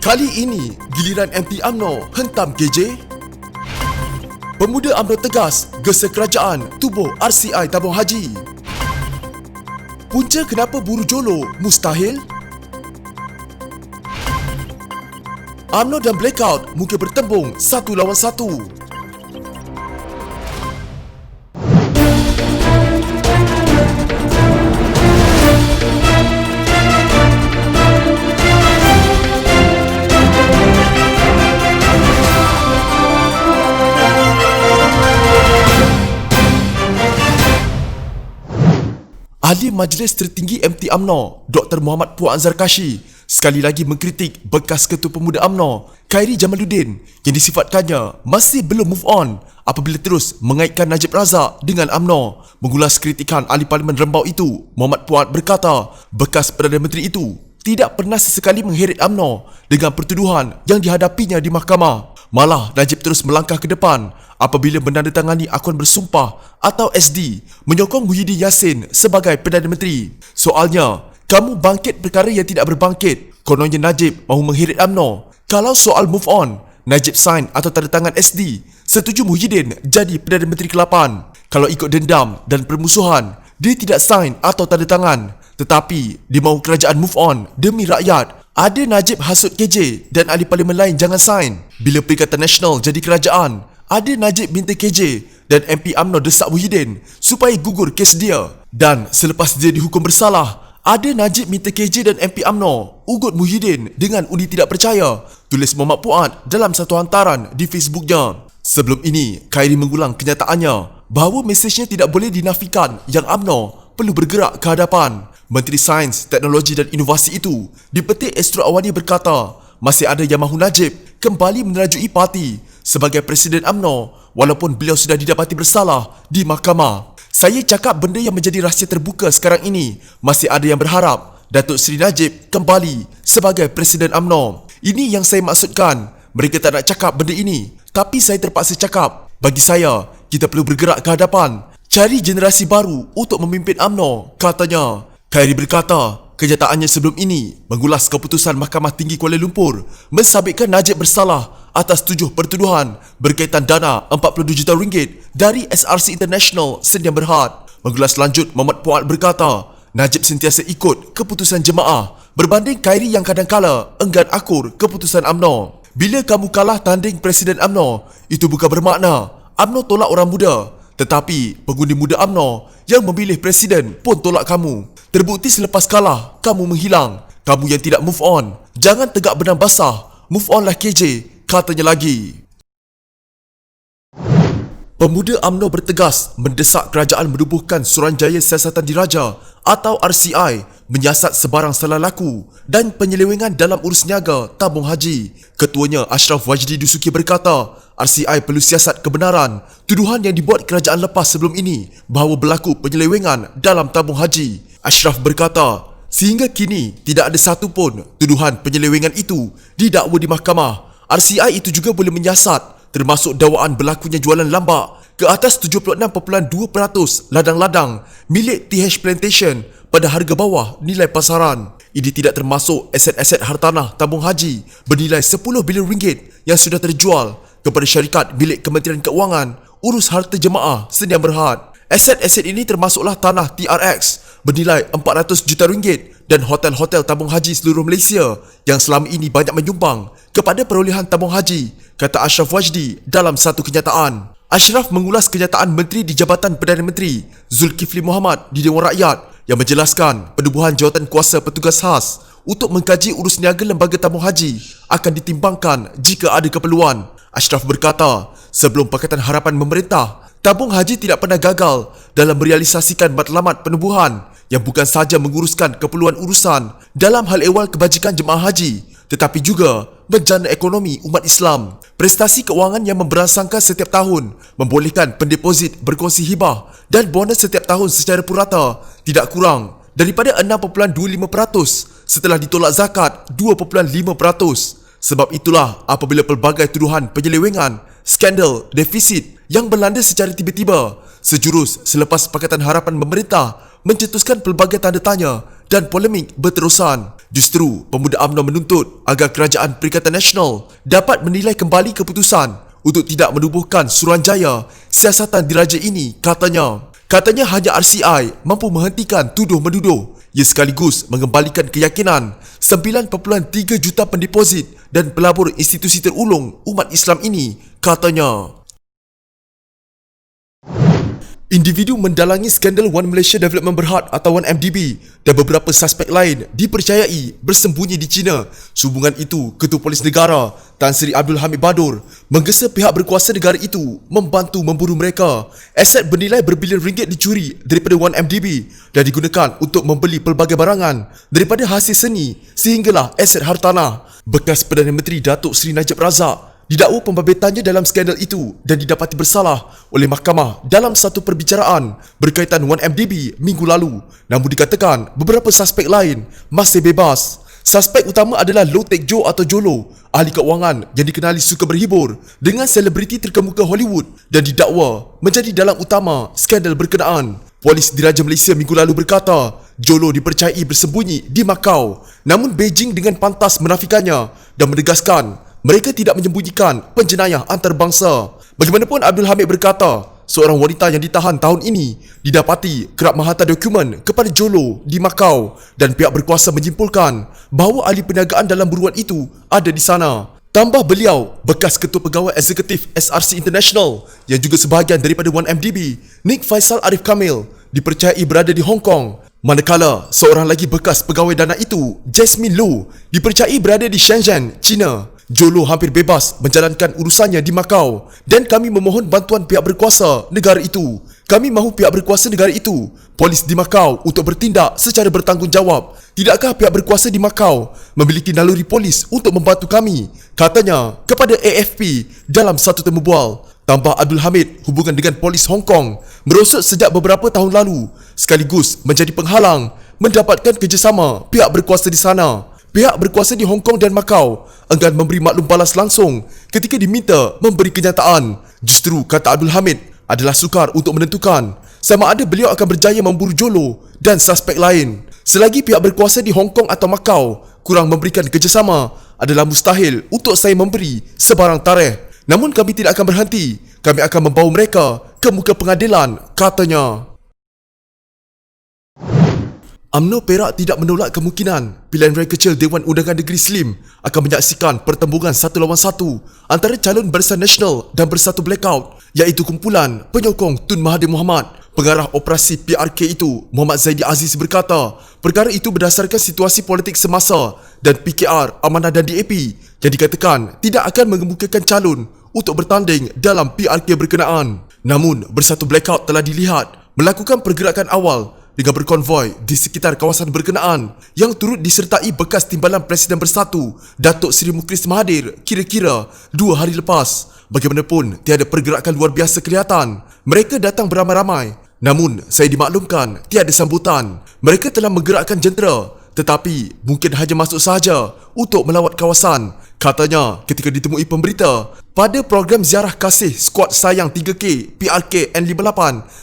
Kali ini, giliran MP UMNO hentam KJ. Pemuda UMNO tegas gesa kerajaan tubuh RCI tabung haji. Punca kenapa buru jolo mustahil? UMNO dan Blackout mungkin bertembung satu lawan satu. Ahli Majlis Tertinggi MT UMNO, Dr. Muhammad Puan Anzar Kashi, sekali lagi mengkritik bekas Ketua Pemuda UMNO, Khairi Jamaluddin, yang disifatkannya masih belum move on apabila terus mengaitkan Najib Razak dengan UMNO. Mengulas kritikan ahli Parlimen Rembau itu, Muhammad Puan berkata, bekas Perdana Menteri itu tidak pernah sesekali mengheret UMNO dengan pertuduhan yang dihadapinya di mahkamah. Malah Najib terus melangkah ke depan apabila menandatangani akun bersumpah atau SD menyokong Muhyiddin Yassin sebagai Perdana Menteri. Soalnya, kamu bangkit perkara yang tidak berbangkit. Kononnya Najib mahu mengheret UMNO. Kalau soal move on, Najib sign atau tanda tangan SD, setuju Muhyiddin jadi Perdana Menteri ke-8. Kalau ikut dendam dan permusuhan, dia tidak sign atau tanda tangan. Tetapi, dia mahu kerajaan move on demi rakyat. Ada Najib hasut KJ dan ahli parlimen lain jangan sign. Bila Perikatan Nasional jadi kerajaan, ada Najib minta KJ dan MP UMNO desak Muhyiddin supaya gugur kes dia. Dan selepas dia dihukum bersalah, ada Najib minta KJ dan MP UMNO ugut Muhyiddin dengan undi tidak percaya, tulis Muhammad Puan dalam satu hantaran di Facebooknya. Sebelum ini, Khairi mengulang kenyataannya bahawa mesejnya tidak boleh dinafikan yang UMNO perlu bergerak ke hadapan. Menteri Sains, Teknologi dan Inovasi itu dipetik Astro Awani berkata, masih ada yang mahu Najib kembali menerajui parti sebagai Presiden UMNO walaupun beliau sudah didapati bersalah di mahkamah. Saya cakap benda yang menjadi rahsia terbuka sekarang ini, masih ada yang berharap Datuk Seri Najib kembali sebagai Presiden UMNO. Ini yang saya maksudkan. Mereka tak nak cakap benda ini, tapi saya terpaksa cakap. Bagi saya, kita perlu bergerak ke hadapan, cari generasi baru untuk memimpin UMNO, katanya. Khairi berkata, kenyataannya sebelum ini mengulas keputusan Mahkamah Tinggi Kuala Lumpur mensabitkan Najib bersalah atas 7 pertuduhan berkaitan dana RM42 juta dari SRC International Sdn Bhd. Mengulas lanjut, Muhammad Puan berkata, Najib sentiasa ikut keputusan jemaah berbanding Khairi yang kadang-kala enggan akur keputusan UMNO. Bila kamu kalah tanding Presiden UMNO, itu bukan bermakna UMNO tolak orang muda, tetapi pengundi muda UMNO yang memilih Presiden pun tolak kamu. Terbukti selepas kalah, kamu menghilang. Kamu yang tidak move on. Jangan tegak benang basah. Move on lah KJ, katanya lagi. Pemuda UMNO bertegas mendesak kerajaan menubuhkan Suruhanjaya Siasatan Diraja atau RCI menyiasat sebarang salah laku dan penyelewengan dalam urus niaga tabung haji. Ketuanya Ashraf Wajdi Dusuki berkata, RCI perlu siasat kebenaran tuduhan yang dibuat kerajaan lepas sebelum ini bahawa berlaku penyelewengan dalam tabung haji. Ashraf berkata, sehingga kini tidak ada satu pun tuduhan penyelewengan itu didakwa di mahkamah. RCI itu juga boleh menyiasat termasuk dakwaan berlakunya jualan lambak ke atas 76.2% ladang-ladang milik TH Plantation pada harga bawah nilai pasaran. Ini tidak termasuk aset-aset hartanah tabung haji bernilai RM10 bilion yang sudah terjual kepada syarikat milik Kementerian Keuangan urus harta jemaah Sdn Bhd. Aset-aset ini termasuklah tanah TRX bernilai RM400 juta dan hotel-hotel tabung haji seluruh Malaysia yang selama ini banyak menyumbang kepada perolehan tabung haji, kata Ashraf Wajdi dalam satu kenyataan. Ashraf mengulas kenyataan Menteri di Jabatan Perdana Menteri Zulkifli Mohamad di Dewan Rakyat yang menjelaskan penubuhan jawatan kuasa petugas khas untuk mengkaji urus niaga lembaga tabung haji akan ditimbangkan jika ada keperluan. Ashraf berkata, sebelum Pakatan Harapan memerintah, tabung haji tidak pernah gagal dalam merealisasikan matlamat penubuhan yang bukan sahaja menguruskan keperluan urusan dalam hal ehwal kebajikan jemaah haji, tetapi juga menjana ekonomi umat Islam. Prestasi keuangan yang memberangsangkan setiap tahun membolehkan pendeposit berkongsi hibah dan bonus setiap tahun secara purata tidak kurang daripada 6.25% setelah ditolak zakat 2.5%. Sebab itulah apabila pelbagai tuduhan penyelewengan, skandal, defisit yang berlanda secara tiba-tiba sejurus selepas Pakatan Harapan memerintah mencetuskan pelbagai tanda tanya dan polemik berterusan. Justru, pemuda UMNO menuntut agar Kerajaan Perikatan Nasional dapat menilai kembali keputusan untuk tidak menubuhkan Suruhanjaya siasatan diraja ini, katanya. Katanya hanya RCI mampu menghentikan tuduh-menuduh. Ia sekaligus mengembalikan keyakinan 9.3 juta pendeposit dan pelabur institusi terulung umat Islam ini, katanya. Individu mendalangi skandal One Malaysia Development Berhad atau 1MDB dan beberapa suspek lain dipercayai bersembunyi di China. Sehubungan itu, Ketua Polis Negara Tan Sri Abdul Hamid Badur menggesa pihak berkuasa negara itu membantu memburu mereka. Aset bernilai berbilion ringgit dicuri daripada 1MDB dan digunakan untuk membeli pelbagai barangan daripada hasil seni sehinggalah aset hartanah. Bekas Perdana Menteri Datuk Seri Najib Razak didakwa pembabitannya dalam skandal itu dan didapati bersalah oleh mahkamah dalam satu perbicaraan berkaitan 1MDB minggu lalu. Namun dikatakan beberapa suspek lain masih bebas. Suspek utama adalah Low Tek Jo atau Jolo, ahli keuangan yang dikenali suka berhibur dengan selebriti terkemuka Hollywood dan didakwa menjadi dalang utama skandal berkenaan. Polis Diraja Malaysia minggu lalu berkata Jolo dipercayai bersembunyi di Macau, namun Beijing dengan pantas menafikannya dan menegaskan mereka tidak menyembunyikan penjenayah antarabangsa. Bagaimanapun, Abdul Hamid berkata, seorang wanita yang ditahan tahun ini didapati kerap menghantar dokumen kepada Jolo di Macau dan pihak berkuasa menyimpulkan bahawa ahli perniagaan dalam buruan itu ada di sana. Tambah beliau, bekas Ketua Pegawai Eksekutif SRC International yang juga sebahagian daripada 1MDB, Nik Faisal Arif Kamil, dipercayai berada di Hong Kong. Manakala seorang lagi bekas pegawai dana itu, Jasmine Low, dipercayai berada di Shenzhen, China. Jolo hampir bebas menjalankan urusannya di Macau dan kami memohon bantuan pihak berkuasa negara itu. Kami mahu pihak berkuasa negara itu, polis di Macau, untuk bertindak secara bertanggungjawab. Tidakkah pihak berkuasa di Macau memiliki naluri polis untuk membantu kami? Katanya kepada AFP dalam satu temu bual. Tambah Abdul Hamid, hubungan dengan polis Hong Kong merosot sejak beberapa tahun lalu sekaligus menjadi penghalang mendapatkan kerjasama pihak berkuasa di sana. Pihak berkuasa di Hong Kong dan Macau enggan memberi maklum balas langsung ketika diminta memberi kenyataan. Justru, kata Abdul Hamid, adalah sukar untuk menentukan sama ada beliau akan berjaya memburu Jolo dan suspek lain. Selagi pihak berkuasa di Hong Kong atau Macau kurang memberikan kerjasama, adalah mustahil untuk saya memberi sebarang tarikh. Namun kami tidak akan berhenti. Kami akan membawa mereka ke muka pengadilan, katanya. UMNO Perak tidak menolak kemungkinan pilihan raya kecil Dewan Undangan Negeri Slim akan menyaksikan pertembungan 1 lawan 1 antara calon Barisan Nasional dan Bersatu Blackout, iaitu kumpulan penyokong Tun Mahathir Mohamad. Pengarah operasi PRK itu, Muhammad Zaidi Aziz, berkata perkara itu berdasarkan situasi politik semasa dan PKR, Amanah dan DAP yang dikatakan tidak akan mengemukakan calon untuk bertanding dalam PRK berkenaan. Namun, Bersatu Blackout telah dilihat melakukan pergerakan awal dengan berkonvoi di sekitar kawasan berkenaan yang turut disertai bekas Timbalan Presiden Bersatu Datuk Seri Mukhlis Mahathir kira-kira 2 hari lepas. Bagaimanapun, tiada pergerakan luar biasa kelihatan. Mereka datang beramai-ramai, namun saya dimaklumkan tiada sambutan. Mereka telah menggerakkan jentera tetapi mungkin hanya masuk sahaja untuk melawat kawasan, katanya ketika ditemui pemberita pada program ziarah kasih skuad sayang 3K PRK N58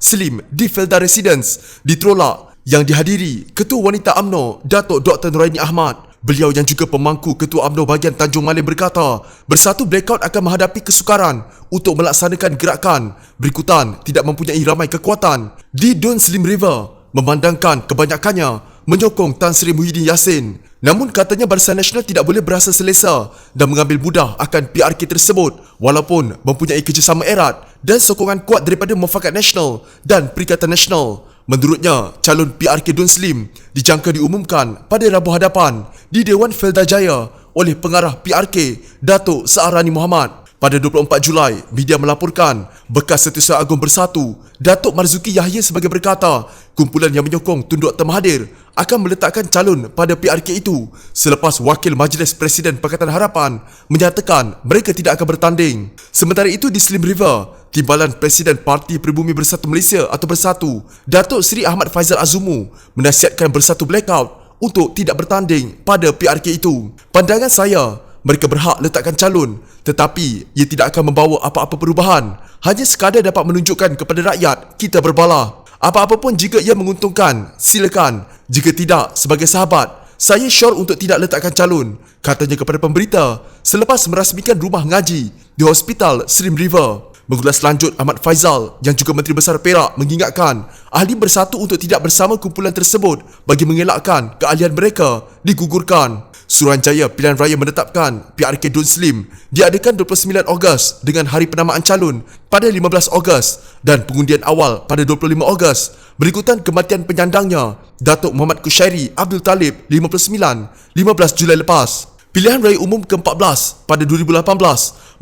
Slim di Felda Residence di Trolak yang dihadiri Ketua Wanita UMNO Datuk Dr. Nuraini Ahmad. Beliau yang juga pemangku Ketua UMNO bahagian Tanjung Malim berkata Bersatu Blackout akan menghadapi kesukaran untuk melaksanakan gerakan berikutan tidak mempunyai ramai kekuatan di Don Slim River, memandangkan kebanyakannya menyokong Tan Sri Muhyiddin Yassin. Namun katanya Barisan Nasional tidak boleh berasa selesa dan mengambil mudah akan PRK tersebut walaupun mempunyai kerjasama erat dan sokongan kuat daripada Mufakat Nasional dan Perikatan Nasional. Menurutnya, calon PRK Don Slim dijangka diumumkan pada Rabu hadapan di Dewan Felda Jaya oleh pengarah PRK Datuk Searani Muhammad. Pada 24 Julai, media melaporkan bekas Setiausaha Agung Bersatu Datuk Marzuki Yahya sebagai berkata kumpulan yang menyokong Tun Dr. Mahathir akan meletakkan calon pada PRK itu selepas Wakil Majlis Presiden Pakatan Harapan menyatakan mereka tidak akan bertanding. Sementara itu di Slim River, Timbalan Presiden Parti Pribumi Bersatu Malaysia atau Bersatu Datuk Seri Ahmad Faizal Azumu menasihatkan Bersatu Blackout untuk tidak bertanding pada PRK itu. Pandangan saya, mereka berhak letakkan calon tetapi ia tidak akan membawa apa-apa perubahan, hanya sekadar dapat menunjukkan kepada rakyat kita berbalah. Apa-apa pun jika ia menguntungkan, silakan. Jika tidak, sebagai sahabat, saya sure untuk tidak letakkan calon, katanya kepada pemberita selepas merasmikan rumah ngaji di Hospital Slim River. Mengulas lanjut, Ahmad Faizal yang juga Menteri Besar Perak mengingatkan ahli bersatu untuk tidak bersama kumpulan tersebut bagi mengelakkan keahlian mereka digugurkan. Suruhanjaya Pilihan Raya menetapkan PRK Dun Slim diadakan 29 Ogos dengan hari penamaan calon pada 15 Ogos dan pengundian awal pada 25 Ogos berikutan kematian penyandangnya Datuk Muhammad Kushairi Abdul Talib 59 15 Julai lepas. Pilihan Raya Umum ke-14 pada 2018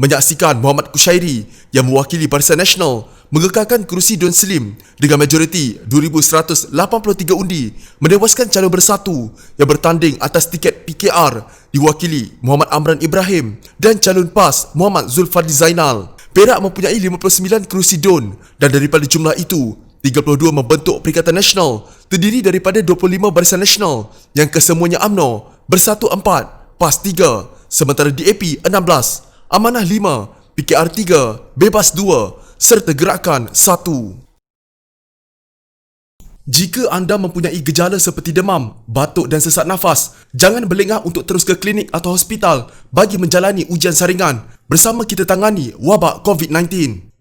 menyaksikan Muhammad Kushairi yang mewakili Barisan Nasional mengekalkan kerusi Dun Slim dengan majoriti 2,183 undi menewaskan calon bersatu yang bertanding atas tiket PKR diwakili Muhammad Amran Ibrahim dan calon PAS Muhammad Zulfadli Zainal. Perak mempunyai 59 kerusi Dun dan daripada jumlah itu 32 membentuk Perikatan Nasional terdiri daripada 25 Barisan Nasional yang kesemuanya UMNO, Bersatu 4, PAS 3, sementara DAP 16, Amanah 5, PKR 3, Bebas 2 serta Gerakan 1. Jika anda mempunyai gejala seperti demam, batuk dan sesak nafas, jangan berlengah untuk terus ke klinik atau hospital bagi menjalani ujian saringan. Bersama kita tangani wabak COVID-19.